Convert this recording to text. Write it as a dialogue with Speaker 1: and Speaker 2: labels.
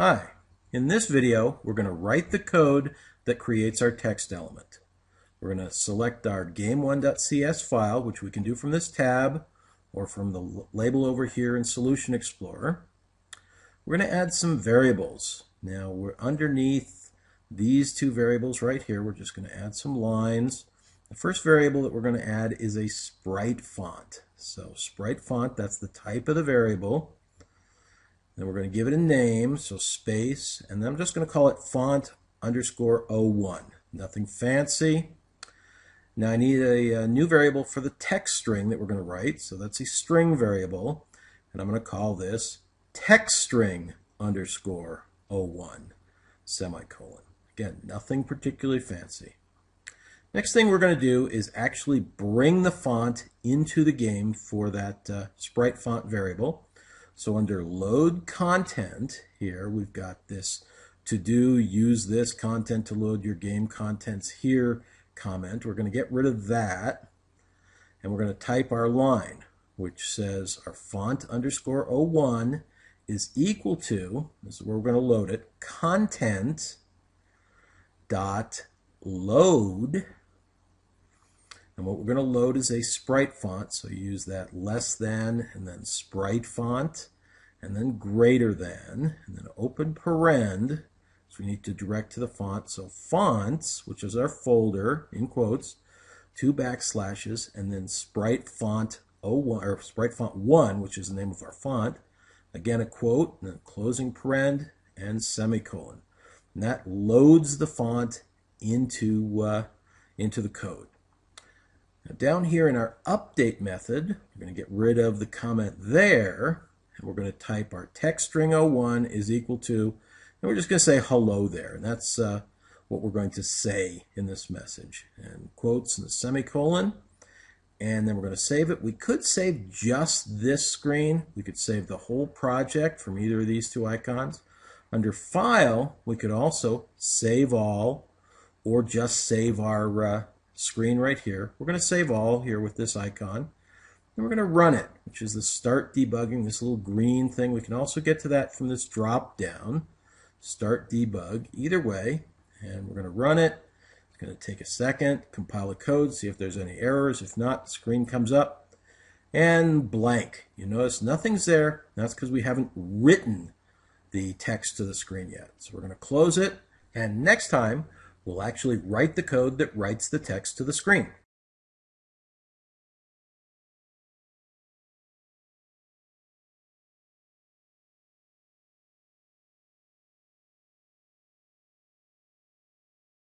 Speaker 1: Hi, in this video we're going to write the code that creates our text element. We're going to select our game1.cs file, which we can do from this tab or from the label over here in Solution Explorer. We're going to add some variables. Now we're underneath these two variables right here. We're just going to add some lines. The first variable that we're going to add is a sprite font. So sprite font, that's the type of the variable. Then we're going to give it a name, so space, and then I'm just going to call it font_01. Nothing fancy. Now I need a new variable for the text string that we're going to write, so that's a string variable, and I'm going to call this textstring_01, semicolon. Again, nothing particularly fancy. Next thing we're going to do is actually bring the font into the game for that sprite font variable. So under load content here, we've got this to do, use this content to load your game contents here comment. We're going to get rid of that, and we're going to type our line, which says our font_01 is equal to, this is where we're going to load it, content dot load. And what we're going to load is a sprite font, so you use that less than, and then sprite font, and then greater than, and then open paren, so we need to direct to the font. So fonts, which is our folder, in quotes, 2 backslashes, and then sprite font 01, or sprite font 1, which is the name of our font. Again, a quote, and then closing paren, and semicolon. And that loads the font into the code. Now down here in our update method, we're going to get rid of the comment there, and we're going to type our textstring01 is equal to, and we're just going to say hello there, and that's what we're going to say in this message. And quotes and a semicolon, and then we're going to save it. We could save just this screen. We could save the whole project from either of these two icons. Under File, we could also save all, or just save our screen right here. We're going to save all here with this icon, and we're going to run it, which is the start debugging, this little green thing. We can also get to that from this drop down, start debug, either way, and we're going to run it. It's going to take a second, compile the code, see if there's any errors. If not, the screen comes up and blank. You notice nothing's there. That's because we haven't written the text to the screen yet. So we're going to close it, and next time we'll actually write the code that writes the text to the screen.